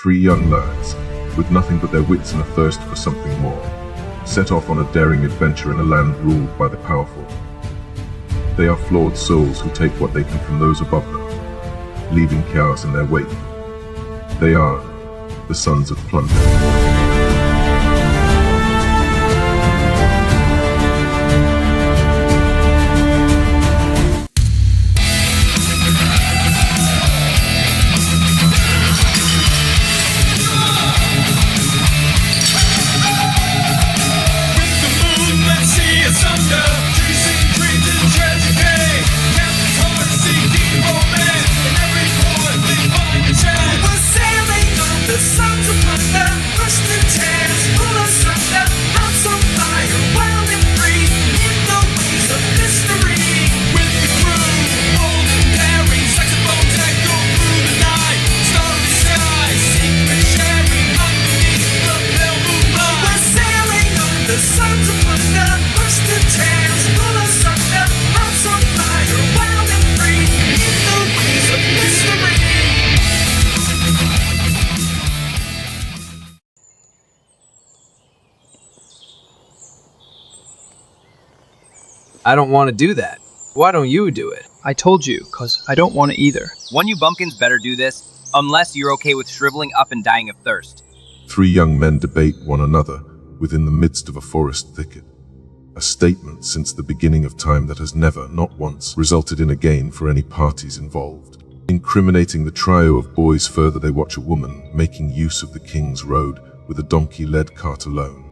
Three young lads, with nothing but their wits and a thirst for something more, set off on a daring adventure in a land ruled by the powerful. They are flawed souls who take what they can from those above them, leaving chaos in their wake. They are the sons of Plunder. I don't want to do that. Why don't you do it? I told you, 'cause I don't want to either. One you bumpkins better do this, unless you're okay with shriveling up and dying of thirst. Three young men debate one another within the midst of a forest thicket. A statement since the beginning of time that has never, not once, resulted in a gain for any parties involved. Incriminating the trio of boys further, they watch a woman making use of the king's road with a donkey-led cart alone.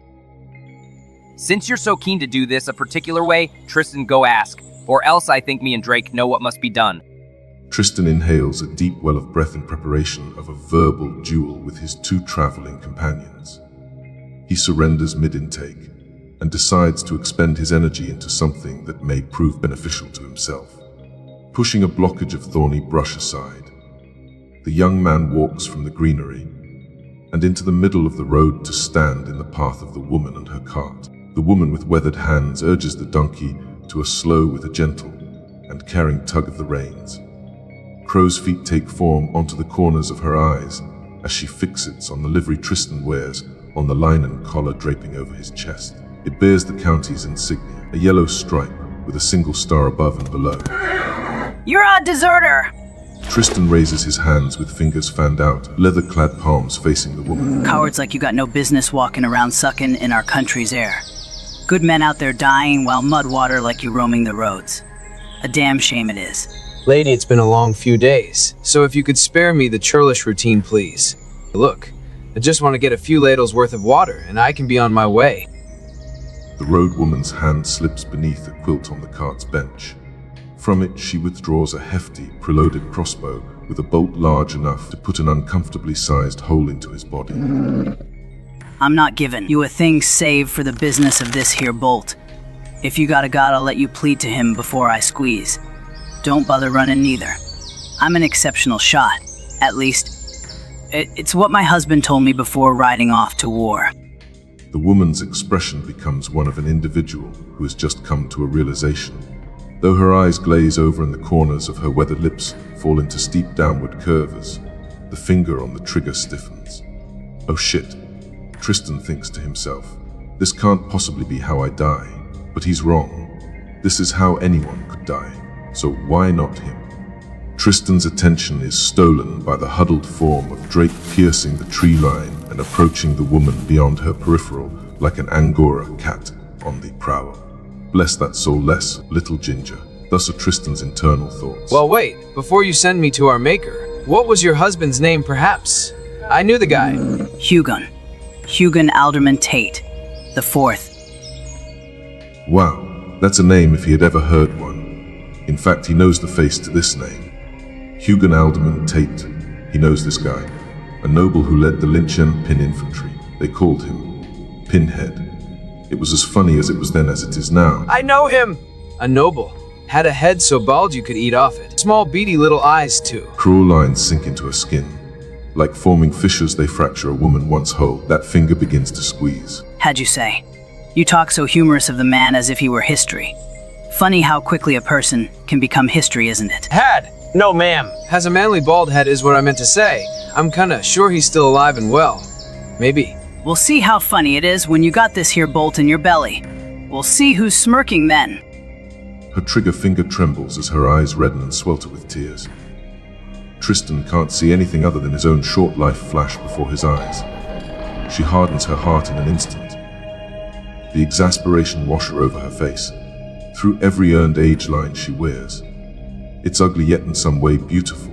Since you're so keen to do this a particular way, Tristen, go ask, or else I think me and Drake know what must be done. Tristen inhales a deep well of breath in preparation of a verbal duel with his two traveling companions. He surrenders mid-intake and decides to expend his energy into something that may prove beneficial to himself. Pushing a blockage of thorny brush aside, the young man walks from the greenery and into the middle of the road to stand in the path of the woman and her cart. The woman with weathered hands urges the donkey to a slow with a gentle and caring tug of the reins. Crow's feet take form onto the corners of her eyes as she fixates on the livery Tristen wears on the linen collar draping over his chest. It bears the county's insignia, a yellow stripe with a single star above and below. You're a deserter! Tristen raises his hands with fingers fanned out, leather-clad palms facing the woman. Cowards like you got no business walking around sucking in our country's air. Good men out there dying while mud water like you roaming the roads. A damn shame it is. Lady, it's been a long few days, so if you could spare me the churlish routine, please. Look, I just want to get a few ladles worth of water, and I can be on my way. The road woman's hand slips beneath a quilt on the cart's bench. From it, she withdraws a hefty, preloaded crossbow with a bolt large enough to put an uncomfortably sized hole into his body. I'm not giving you a thing save for the business of this here bolt. If you got a god, I'll let you plead to him before I squeeze. Don't bother running neither. I'm an exceptional shot. At least, it's what my husband told me before riding off to war. The woman's expression becomes one of an individual who has just come to a realization. Though her eyes glaze over and the corners of her weathered lips fall into steep downward curves, the finger on the trigger stiffens. Oh shit, Tristen thinks to himself. This can't possibly be how I die. But he's wrong. This is how anyone could die. So why not him? Tristen's attention is stolen by the huddled form of Drake piercing the tree line and approaching the woman beyond her peripheral like an Angora cat on the prowl. Bless that soul less, little ginger. Thus are Tristen's internal thoughts. Well, wait, before you send me to our maker, what was your husband's name, perhaps? I knew the guy. Hugon Alderman Tate, the fourth. Wow, that's a name if he had ever heard one. In fact, he knows the face to this name. Hugon Alderman Tate. He knows this guy. A noble who led the Lynchen Pin Infantry. They called him Pinhead. It was as funny as it was then as it is now. I know him! A noble. Had a head so bald you could eat off it. Small beady little eyes too. Cruel lines sink into her skin. Like forming fissures, they fracture a woman once whole. That finger begins to squeeze. Had you say? You talk so humorous of the man as if he were history. Funny how quickly a person can become history, isn't it? Had! No, ma'am. Has a manly bald head is what I meant to say. I'm kinda sure he's still alive and well. Maybe. We'll see how funny it is when you got this here bolt in your belly. We'll see who's smirking then. Her trigger finger trembles as her eyes redden and swelter with tears. Tristen can't see anything other than his own short life flash before his eyes. She hardens her heart in an instant. The exasperation wash her over her face, through every earned age line she wears. It's ugly yet in some way beautiful.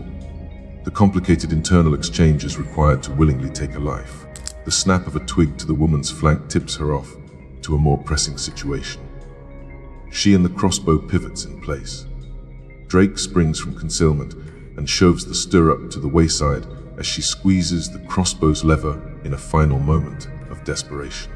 The complicated internal exchanges required to willingly take a life. The snap of a twig to the woman's flank tips her off to a more pressing situation. She and the crossbow pivots in place. Drake springs from concealment and shoves the stirrup to the wayside as she squeezes the crossbow's lever in a final moment of desperation.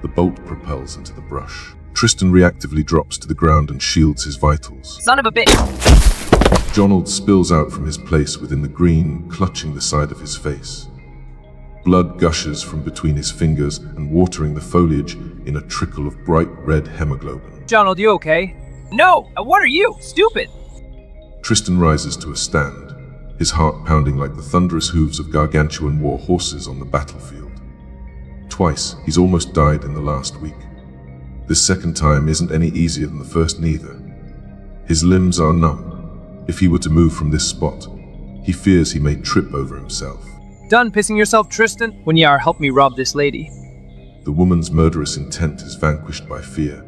The bolt propels into the brush. Tristen reactively drops to the ground and shields his vitals. Son of a bitch! Jonald spills out from his place within the green, clutching the side of his face. Blood gushes from between his fingers and watering the foliage in a trickle of bright red hemoglobin. Jonald, you okay? No! What are you? Stupid! Tristen rises to a stand, his heart pounding like the thunderous hooves of gargantuan war horses on the battlefield. Twice, he's almost died in the last week. This second time isn't any easier than the first neither. His limbs are numb. If he were to move from this spot, he fears he may trip over himself. Done pissing yourself, Tristen? When you are, help me rob this lady. The woman's murderous intent is vanquished by fear.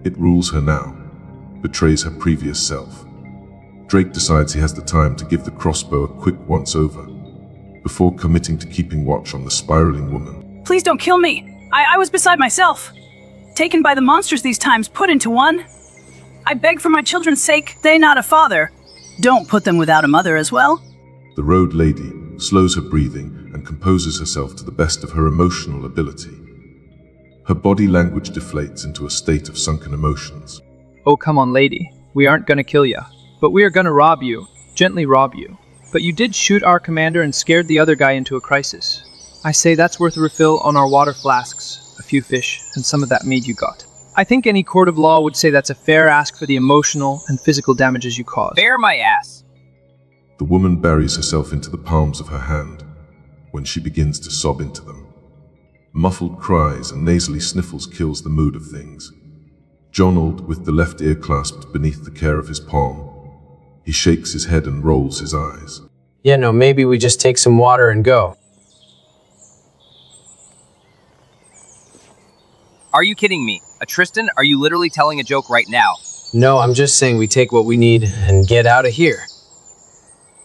It rules her now, betrays her previous self. Drake decides he has the time to give the crossbow a quick once-over, before committing to keeping watch on the spiraling woman. Please don't kill me. I was beside myself. Taken by the monsters these times, put into one. I beg for my children's sake, they not a father. Don't put them without a mother as well. The road lady slows her breathing and composes herself to the best of her emotional ability. Her body language deflates into a state of sunken emotions. Oh, come on, lady. We aren't gonna kill ya. But we are gonna rob you. Gently rob you. But you did shoot our commander and scared the other guy into a crisis. I say that's worth a refill on our water flasks, a few fish, and some of that mead you got. I think any court of law would say that's a fair ask for the emotional and physical damages you caused. Bear my ass! The woman buries herself into the palms of her hand when she begins to sob into them. Muffled cries and nasally sniffles kills the mood of things. Jonald, with the left ear clasped beneath the care of his palm, he shakes his head and rolls his eyes. Yeah, no, maybe we just take some water and go. Are you kidding me? Tristen, are you literally telling a joke right now? No, I'm just saying we take what we need and get out of here.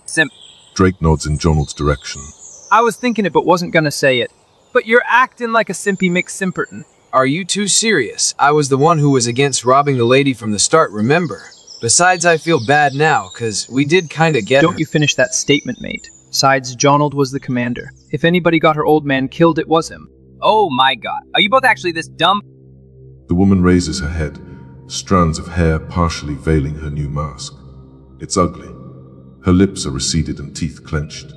Simp. Drake nods in Jonald's direction. I was thinking it but wasn't gonna say it. But you're acting like a simpy McSimperton. Are you too serious? I was the one who was against robbing the lady from the start, remember? Besides, I feel bad now, cause we did kinda get her. Don't you finish that statement, mate. Besides, Jonald was the commander. If anybody got her old man killed, it was him. Oh my god. Are you both actually this dumb? The woman raises her head, strands of hair partially veiling her new mask. It's ugly. Her lips are receded and teeth clenched,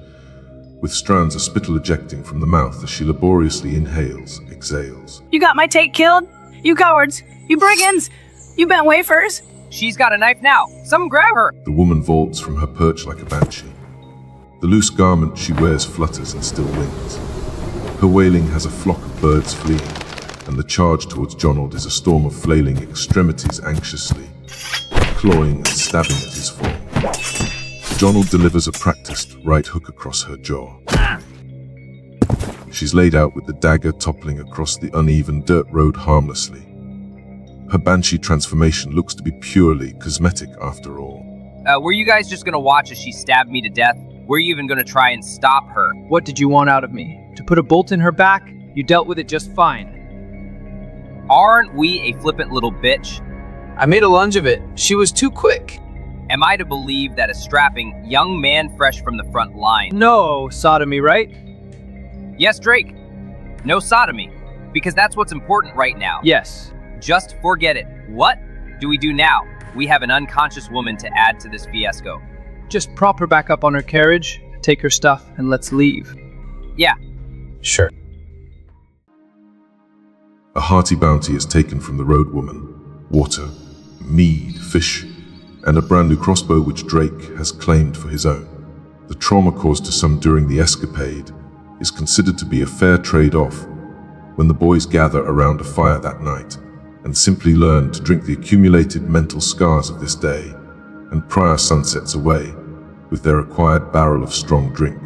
with strands of spittle ejecting from the mouth as she laboriously inhales, exhales. You got my Tate killed? You cowards! You brigands! You bent wafers! She's got a knife now. Someone grab her. The woman vaults from her perch like a banshee. The loose garment she wears flutters and still wings. Her wailing has a flock of birds fleeing, and the charge towards Jonald is a storm of flailing extremities anxiously, clawing and stabbing at his form. Jonald delivers a practiced right hook across her jaw. She's laid out with the dagger toppling across the uneven dirt road harmlessly. Her banshee transformation looks to be purely cosmetic after all. Were you guys just gonna watch as she stabbed me to death? Were you even gonna try and stop her? What did you want out of me? To put a bolt in her back? You dealt with it just fine. Aren't we a flippant little bitch? I made a lunge of it. She was too quick. Am I to believe that a strapping young man fresh from the front line? No sodomy, right? Yes, Drake. No sodomy. Because that's what's important right now. Yes. Just forget it. What do we do now? We have an unconscious woman to add to this fiasco. Just prop her back up on her carriage, take her stuff, and let's leave. Yeah. Sure. A hearty bounty is taken from the road woman. Water, mead, fish, and a brand new crossbow which Drake has claimed for his own. The trauma caused to some during the escapade is considered to be a fair trade-off when the boys gather around a fire that night and simply learn to drink the accumulated mental scars of this day and prior sunsets away with their acquired barrel of strong drink.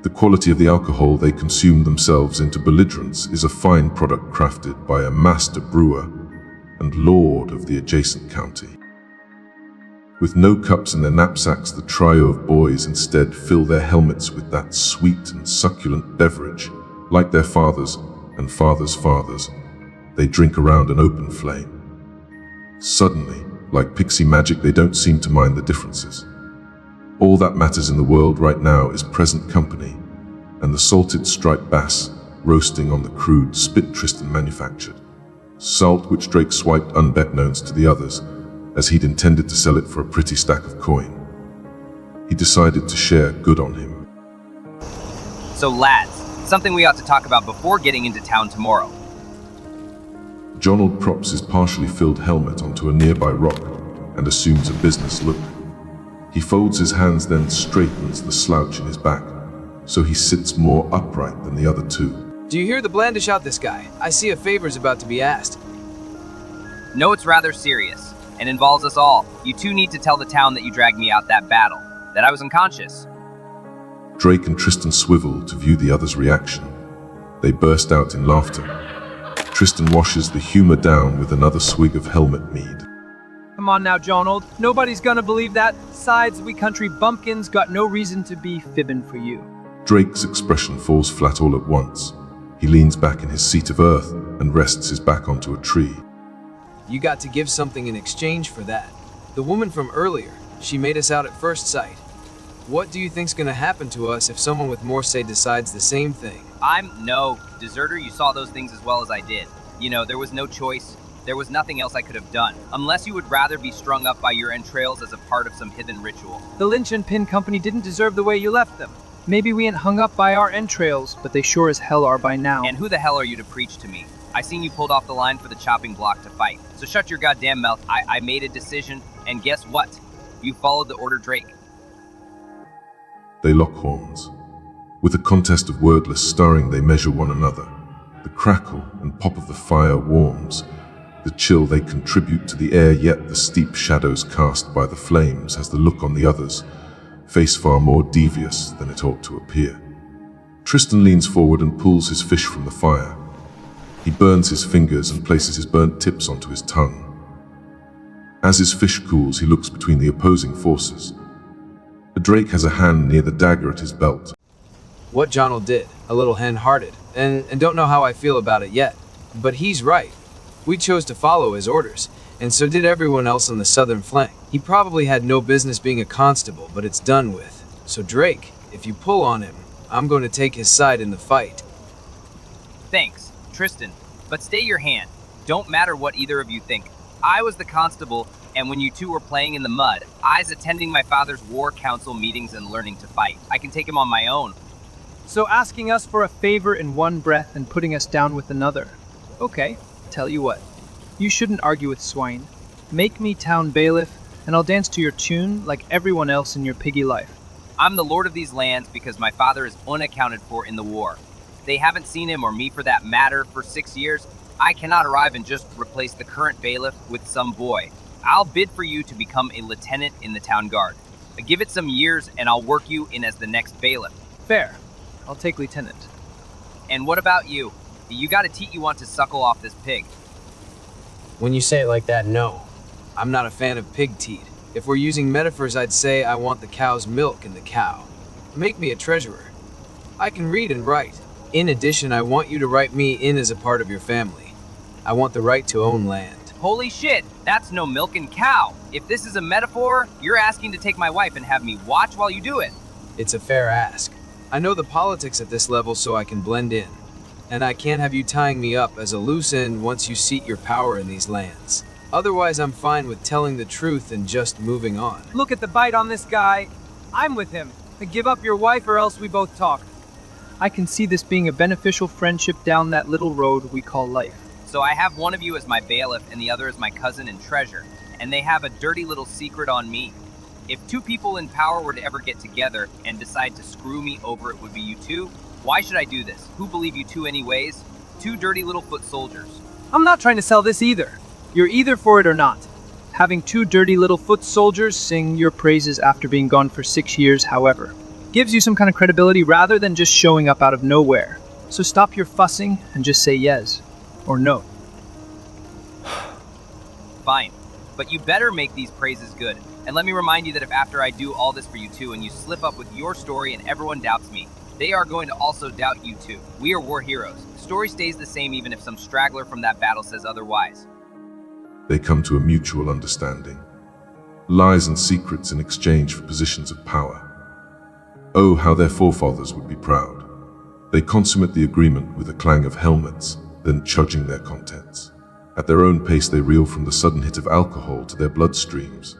The quality of the alcohol they consume themselves into belligerence is a fine product crafted by a master brewer and lord of the adjacent county. With no cups in their knapsacks, the trio of boys instead fill their helmets with that sweet and succulent beverage. Like their fathers and fathers' fathers, they drink around an open flame. Suddenly, like pixie magic, they don't seem to mind the differences. All that matters in the world right now is present company and the salted striped bass roasting on the crude spit Tristen manufactured. Salt which Drake swiped unbeknownst to the others, as he'd intended to sell it for a pretty stack of coin. He decided to share good on him. So lads, something we ought to talk about before getting into town tomorrow. Jonald props his partially filled helmet onto a nearby rock and assumes a business look. He folds his hands, then straightens the slouch in his back, so he sits more upright than the other two. Do you hear the blandish out this guy? I see a favor's about to be asked. No, it's rather serious, and involves us all. You two need to tell the town that you dragged me out that battle, that I was unconscious. Drake and Tristen swivel to view the other's reaction. They burst out in laughter. Tristen washes the humor down with another swig of helmet mead. Come on now, Jonald. Nobody's gonna believe that. Besides, we country bumpkins got no reason to be fibbing for you. Drake's expression falls flat all at once. He leans back in his seat of earth and rests his back onto a tree. You got to give something in exchange for that. The woman from earlier, she made us out at first sight. What do you think's gonna happen to us if someone with more say decides the same thing? I'm no deserter. You saw those things as well as I did. You know, there was no choice. There was nothing else I could have done, unless you would rather be strung up by your entrails as a part of some hidden ritual. The Lynch and Pin Company didn't deserve the way you left them. Maybe we ain't hung up by our entrails, but they sure as hell are by now. And who the hell are you to preach to me? I seen you pulled off the line for the chopping block to fight. So shut your goddamn mouth. I made a decision, and guess what? You followed the order, Drake. They lock horns. With a contest of wordless starring, they measure one another. The crackle and pop of the fire warms. The chill they contribute to the air, yet the steep shadows cast by the flames has the look on the others' face far more devious than it ought to appear. Tristen leans forward and pulls his fish from the fire. He burns his fingers and places his burnt tips onto his tongue. As his fish cools, he looks between the opposing forces. Drake has a hand near the dagger at his belt. What Jonald did, a little hen-hearted, and don't know how I feel about it yet. But he's right. We chose to follow his orders, and so did everyone else on the southern flank. He probably had no business being a constable, but it's done with. So Drake, if you pull on him, I'm going to take his side in the fight. Thanks, Tristen, but stay your hand. Don't matter what either of you think. I was the constable, and when you two were playing in the mud, I was attending my father's war council meetings and learning to fight. I can take him on my own. So asking us for a favor in one breath and putting us down with another. Okay, tell you what. You shouldn't argue with swine. Make me town bailiff, and I'll dance to your tune like everyone else in your piggy life. I'm the lord of these lands because my father is unaccounted for in the war. They haven't seen him, or me for that matter, for 6 years. I cannot arrive and just replace the current bailiff with some boy. I'll bid for you to become a lieutenant in the town guard. Give it some years and I'll work you in as the next bailiff. Fair. I'll take lieutenant. And what about you? You got a teat you want to suckle off this pig. When you say it like that, no. I'm not a fan of pig teat. If we're using metaphors, I'd say I want the cow's milk in the cow. Make me a treasurer. I can read and write. In addition, I want you to write me in as a part of your family. I want the right to own land. Holy shit, that's no milking cow. If this is a metaphor, you're asking to take my wife and have me watch while you do it. It's a fair ask. I know the politics at this level, so I can blend in. And I can't have you tying me up as a loose end once you seat your power in these lands. Otherwise, I'm fine with telling the truth and just moving on. Look at the bite on this guy. I'm with him. Give up your wife or else we both talk. I can see this being a beneficial friendship down that little road we call life. So I have one of you as my bailiff and the other as my cousin and treasure, and they have a dirty little secret on me. If two people in power were to ever get together and decide to screw me over, it would be you two. Why should I do this? Who believe you two anyways? Two dirty little foot soldiers. I'm not trying to sell this either. You're either for it or not. Having two dirty little foot soldiers sing your praises after being gone for 6 years, however, gives you some kind of credibility rather than just showing up out of nowhere. So stop your fussing and just say yes or no. Fine, but you better make these praises good. And let me remind you that if after I do all this for you two and you slip up with your story and everyone doubts me, they are going to also doubt you too. We are war heroes. The story stays the same even if some straggler from that battle says otherwise. They come to a mutual understanding. Lies and secrets in exchange for positions of power. Oh, how their forefathers would be proud. They consummate the agreement with a clang of helmets, then chugging their contents. At their own pace they reel from the sudden hit of alcohol to their bloodstreams.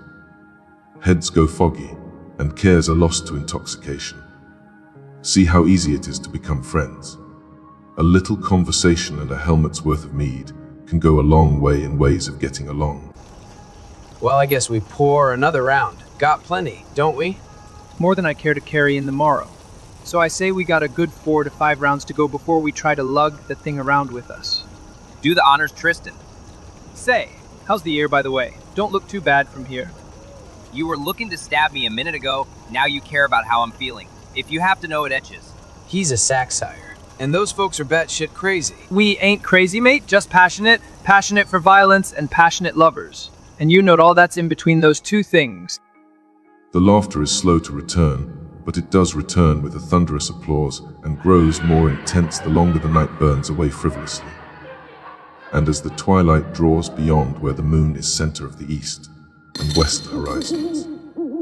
Heads go foggy, and cares are lost to intoxication. See how easy it is to become friends. A little conversation and a helmet's worth of mead can go a long way in ways of getting along. Well, I guess we pour another round. Got plenty, don't we? More than I care to carry in the morrow. So I say we got a good 4 to 5 rounds to go before we try to lug the thing around with us. Do the honors, Tristen. Say, how's the air by the way? Don't look too bad from here. You were looking to stab me a minute ago, now you care about how I'm feeling. If you have to know, it etches. He's a sack sire, and those folks are batshit crazy. We ain't crazy, mate, just passionate. Passionate for violence and passionate lovers. And you note all that's in between those two things. The laughter is slow to return, but it does return with a thunderous applause and grows more intense the longer the night burns away frivolously. And as the twilight draws beyond where the moon is center of the east and west horizons,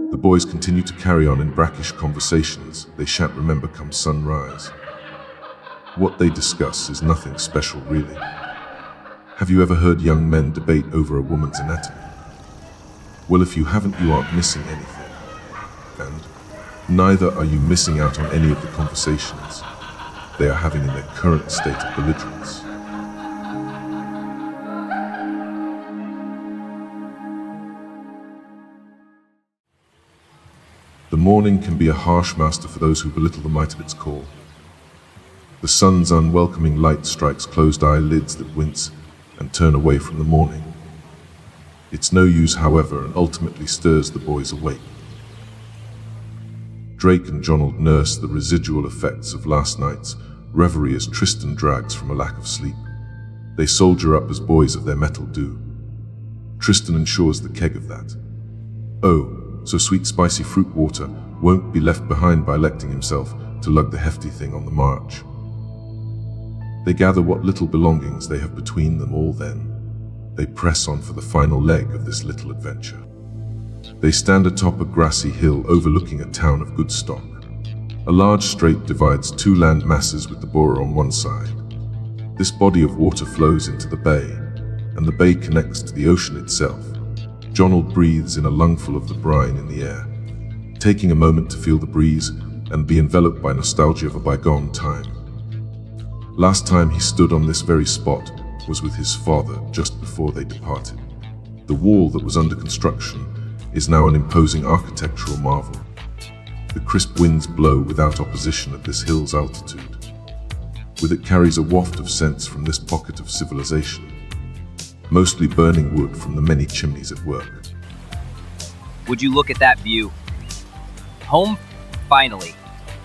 the boys continue to carry on in brackish conversations they shan't remember come sunrise. What they discuss is nothing special really. Have you ever heard young men debate over a woman's anatomy? Well, if you haven't, you aren't missing anything. And neither are you missing out on any of the conversations they are having in their current state of belligerence. The morning can be a harsh master for those who belittle the might of its call. The sun's unwelcoming light strikes closed eyelids that wince and turn away from the morning. It's no use, however, and ultimately stirs the boys awake. Drake and Jonald nurse the residual effects of last night's reverie as Tristen drags from a lack of sleep. They soldier up as boys of their mettle do. Tristen ensures the keg of that. Oh, so sweet spicy fruit water won't be left behind by electing himself to lug the hefty thing on the march. They gather what little belongings they have between them all then. They press on for the final leg of this little adventure. They stand atop a grassy hill overlooking a town of good stock. A large strait divides two land masses with the Bora on one side. This body of water flows into the bay, and the bay connects to the ocean itself. Jonald breathes in a lungful of the brine in the air, taking a moment to feel the breeze and be enveloped by nostalgia of a bygone time. Last time he stood on this very spot was with his father just before they departed. The wall that was under construction is now an imposing architectural marvel. The crisp winds blow without opposition at this hill's altitude. With it carries a waft of scents from this pocket of civilization, mostly burning wood from the many chimneys at work. Would you look at that view? Home, finally.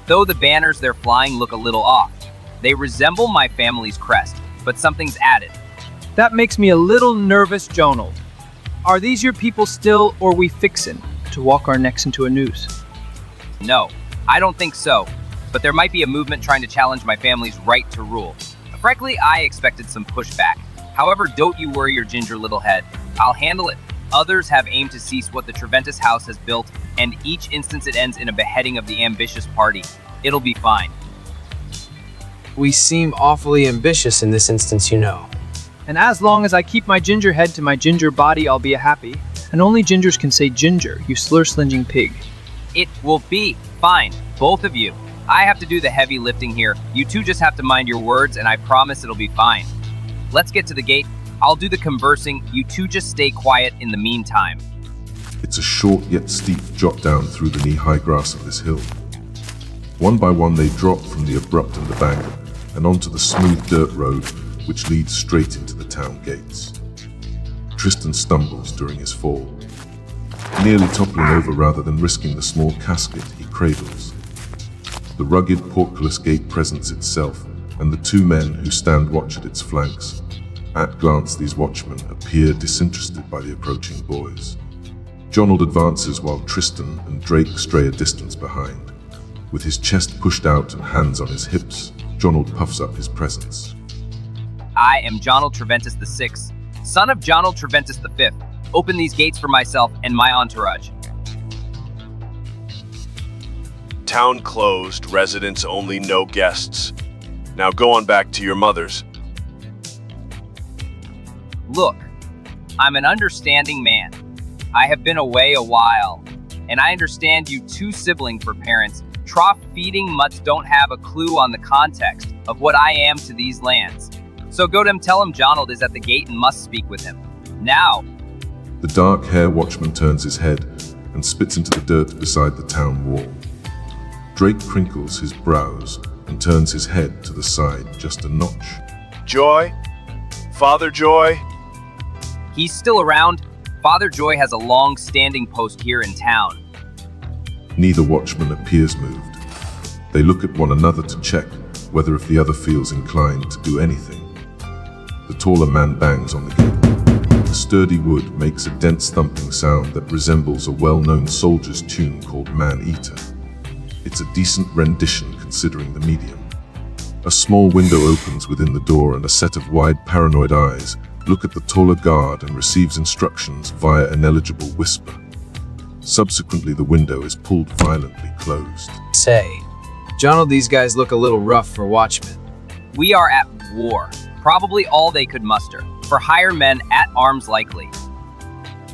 Though the banners they're flying look a little off. They resemble my family's crest, but something's added. That makes me a little nervous, Jonald. Are these your people still, or we fixin' to walk our necks into a noose? No, I don't think so, but there might be a movement trying to challenge my family's right to rule. Frankly, I expected some pushback. However, don't you worry your ginger little head. I'll handle it. Others have aimed to seize what the Treventus house has built, and each instance it ends in a beheading of the ambitious party. It'll be fine. We seem awfully ambitious in this instance, you know. And as long as I keep my ginger head to my ginger body, I'll be happy. And only gingers can say ginger, you slur-slinging pig. It will be fine, both of you. I have to do the heavy lifting here. You two just have to mind your words, and I promise it'll be fine. Let's get to the gate. I'll do the conversing. You two just stay quiet in the meantime. It's a short yet steep jot down through the knee-high grass of this hill. One by one they drop from the abrupt embankment and onto the smooth dirt road which leads straight into the town gates. Tristen stumbles during his fall, nearly toppling over rather than risking the small casket he cradles. The rugged, portcullis gate presents itself, and the two men who stand watch at its flanks. At glance, these watchmen appear disinterested by the approaching boys. Jonald advances while Tristen and Drake stray a distance behind. With his chest pushed out and hands on his hips, Jonald puffs up his presence. I am Jonald Treventus VI, son of Jonald Treventus V. Open these gates for myself and my entourage. Town closed, residents only, no guests. Now go on back to your mothers. Look, I'm an understanding man. I have been away a while, and I understand you two sibling for parents. Trough feeding mutts don't have a clue on the context of what I am to these lands. So go to him, tell him Jonald is at the gate and must speak with him. Now. The dark-haired watchman turns his head and spits into the dirt beside the town wall. Drake crinkles his brows and turns his head to the side just a notch. Joy? Father Joy? He's still around. Father Joy has a long-standing post here in town. Neither watchman appears moved. They look at one another to check whether if the other feels inclined to do anything. The taller man bangs on the gate. The sturdy wood makes a dense thumping sound that resembles a well-known soldier's tune called Man-Eater. It's a decent rendition considering the medium. A small window opens within the door and a set of wide paranoid eyes look at the taller guard and receives instructions via an intelligible whisper. Subsequently, the window is pulled violently closed. Say, Jonald, these guys look a little rough for watchmen. We are at war. Probably all they could muster. For hire men at arms likely.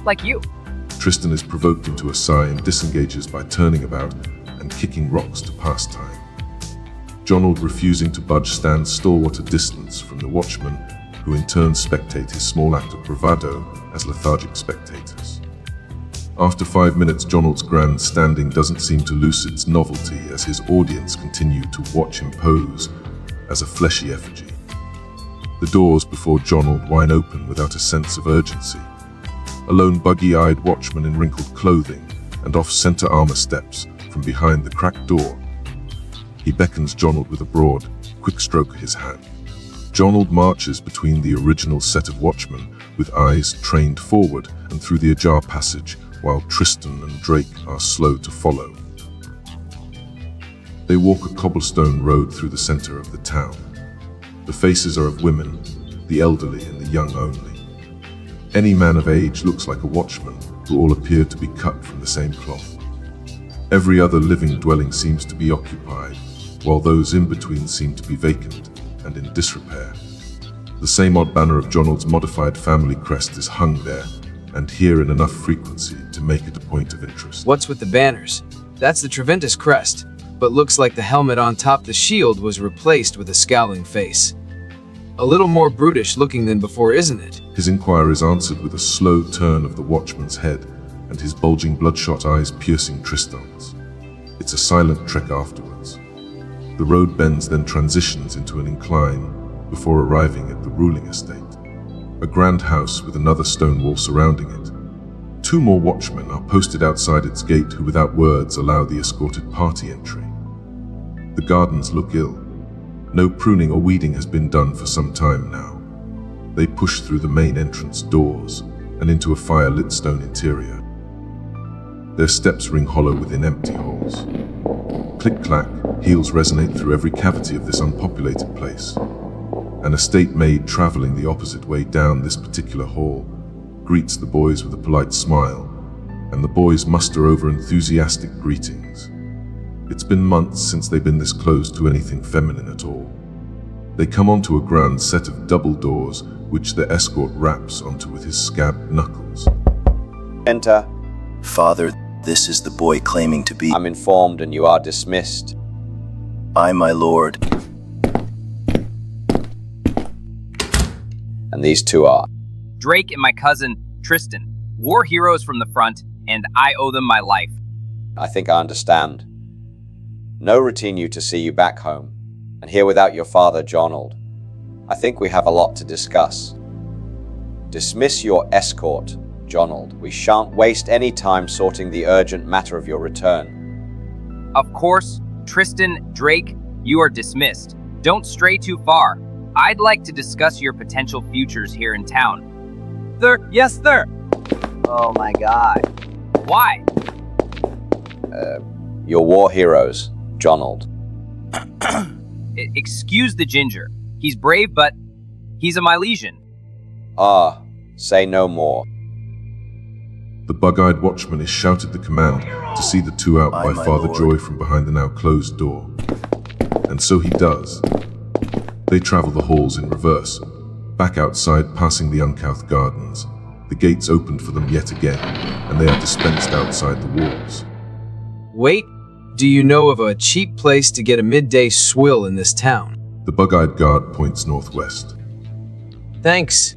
Like you. Tristen is provoked into a sigh and disengages by turning about and kicking rocks to pass time. Jonald, refusing to budge, stands stalwart a distance from the watchmen, who in turn spectate his small act of bravado as lethargic spectators. After 5 minutes, Jonald's grand standing doesn't seem to lose its novelty as his audience continue to watch him pose as a fleshy effigy. The doors before Jonald whine open without a sense of urgency. A lone buggy-eyed watchman in wrinkled clothing and off-center armor steps from behind the cracked door. He beckons Jonald with a broad, quick stroke of his hand. Jonald marches between the original set of watchmen with eyes trained forward and through the ajar passage, while Tristen and Drake are slow to follow. They walk a cobblestone road through the center of the town. The faces are of women, the elderly and the young only. Any man of age looks like a watchman, who all appear to be cut from the same cloth. Every other living dwelling seems to be occupied, while those in between seem to be vacant and in disrepair. The same odd banner of Jonald's modified family crest is hung there, and here in enough frequency to make it a point of interest. What's with the banners? That's the Treventus crest, but looks like the helmet on top the shield was replaced with a scowling face. A little more brutish looking than before, isn't it? His inquiry is answered with a slow turn of the watchman's head and his bulging bloodshot eyes piercing Tristan's. It's a silent trek afterwards. The road bends, then transitions into an incline before arriving at the ruling estate. A grand house with another stone wall surrounding it. 2 more watchmen are posted outside its gate who without words allow the escorted party entry. The gardens look ill. No pruning or weeding has been done for some time now. They push through the main entrance doors and into a fire-lit stone interior. Their steps ring hollow within empty halls. Click-clack, heels resonate through every cavity of this unpopulated place. An estate maid traveling the opposite way down this particular hall greets the boys with a polite smile, and the boys muster over enthusiastic greetings. It's been months since they've been this close to anything feminine at all. They come onto a grand set of double doors, which their escort raps onto with his scabbed knuckles. Enter. Father, this is the boy claiming to be. I'm informed and you are dismissed. I, my lord. And these two are. Drake and my cousin, Tristen. War heroes from the front, and I owe them my life. I think I understand. No retinue to see you back home, and here without your father, Jonald. I think we have a lot to discuss. Dismiss your escort, Jonald. We shan't waste any time sorting the urgent matter of your return. Of course, Tristen, Drake, you are dismissed. Don't stray too far. I'd like to discuss your potential futures here in town. Sir, yes, sir. Oh my god. Why? Your war heroes, Jonald. Excuse the ginger. He's brave, but he's a Milesian. Ah, say no more. The bug-eyed watchman is shouted the command to see the two out by my Father lord. Joy from behind the now closed door. And so he does. They travel the halls in reverse, back outside passing the uncouth gardens. The gates opened for them yet again, and they are dispensed outside the walls. Wait, do you know of a cheap place to get a midday swill in this town? The bug-eyed guard points northwest. Thanks.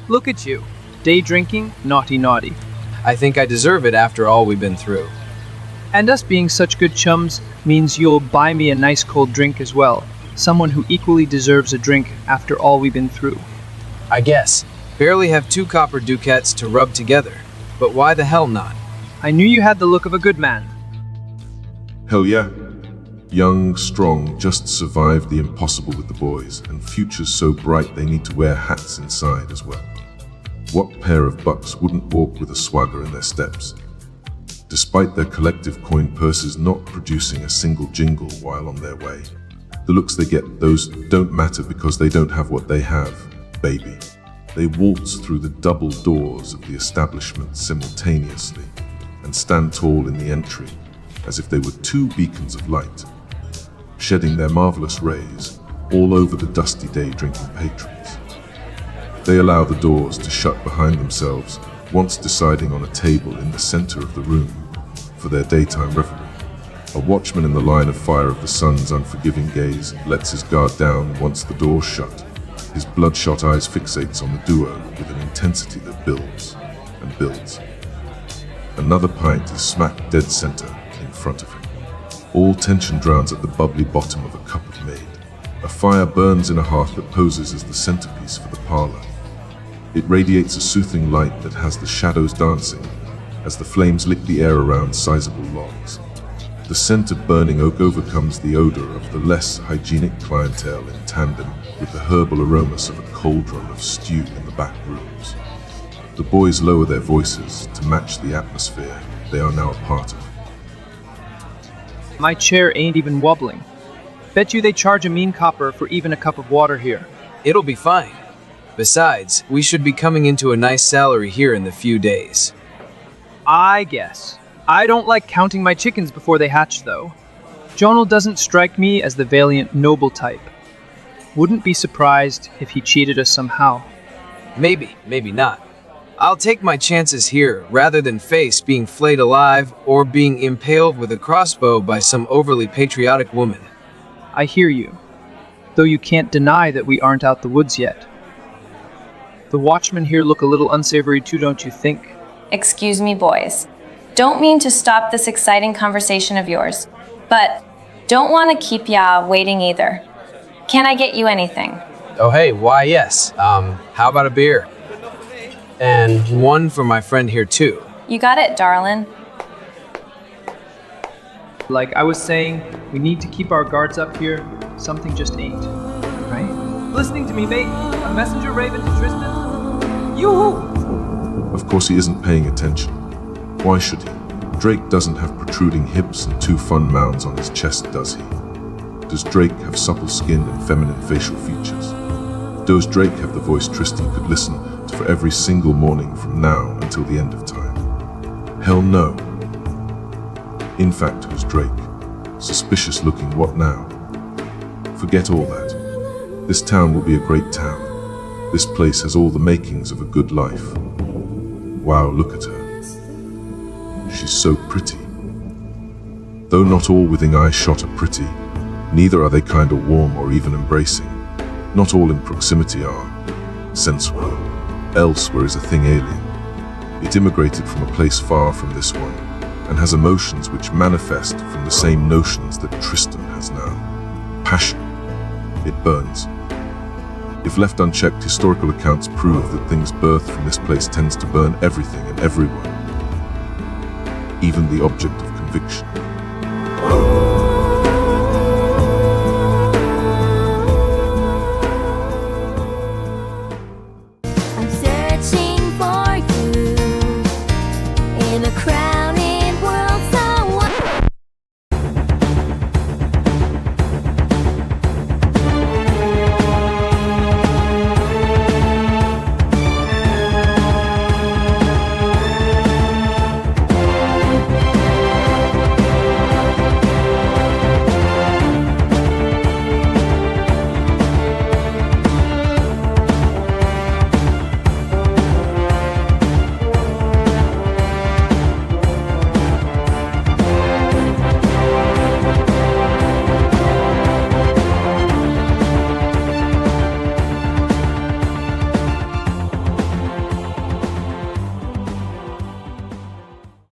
Look at you. Day drinking, naughty naughty. I think I deserve it after all we've been through. And us being such good chums means you'll buy me a nice cold drink as well. Someone who equally deserves a drink after all we've been through. I guess. Barely have 2 copper ducats to rub together. But why the hell not? I knew you had the look of a good man. Hell yeah. Young, strong, just survived the impossible with the boys, and futures so bright they need to wear hats inside as well. What pair of bucks wouldn't walk with a swagger in their steps? Despite their collective coin purses not producing a single jingle while on their way. The looks they get, those don't matter because they don't have what they have, baby. They waltz through the double doors of the establishment simultaneously and stand tall in the entry as if they were 2 beacons of light, shedding their marvelous rays all over the dusty day drinking patrons. They allow the doors to shut behind themselves once deciding on a table in the center of the room for their daytime revelry. A watchman in the line of fire of the sun's unforgiving gaze lets his guard down once the doors shut. His bloodshot eyes fixates on the duo with an intensity that builds and builds. Another pint is smack dead center in front of him. All tension drowns at the bubbly bottom of a cup of mead. A fire burns in a hearth that poses as the centerpiece for the parlor. It radiates a soothing light that has the shadows dancing as the flames lick the air around sizable logs. The scent of burning oak overcomes the odor of the less hygienic clientele in tandem with the herbal aromas of a cauldron of stew in the back rooms. The boys lower their voices to match the atmosphere they are now a part of. My chair ain't even wobbling. Bet you they charge a mean copper for even a cup of water here. It'll be fine. Besides, we should be coming into a nice salary here in the few days. I guess. I don't like counting my chickens before they hatch, though. Jonald doesn't strike me as the valiant, noble type. Wouldn't be surprised if he cheated us somehow. Maybe, maybe not. I'll take my chances here rather than face being flayed alive or being impaled with a crossbow by some overly patriotic woman. I hear you, though you can't deny that we aren't out the woods yet. The watchmen here look a little unsavory too, don't you think? Excuse me, boys. Don't mean to stop this exciting conversation of yours, but don't want to keep ya waiting either. Can I get you anything? Oh hey, why yes. How about a beer? And one for my friend here too. You got it, darling. Like I was saying, we need to keep our guards up here. Something just ain't. Right? Listening to me, mate? A messenger raven to Tristen? Yoo-hoo! Of course he isn't paying attention. Why should he? Drake doesn't have protruding hips and 2 fun mounds on his chest, does he? Does Drake have supple skin and feminine facial features? Does Drake have the voice Tristen could listen to for every single morning from now until the end of time? Hell no. In fact, who's Drake? Suspicious looking what now? Forget all that. This town will be a great town. This place has all the makings of a good life. Wow, look at her. She's so pretty. Though not all within eye-shot are pretty, neither are they kinda warm or even embracing. Not all in proximity are sensual. Else where is a thing alien? It immigrated from a place far from this one, and has emotions which manifest from the same notions that Tristen has now. Passion. It burns. If left unchecked, historical accounts prove that things birthed from this place tends to burn everything and everyone, even the object of conviction.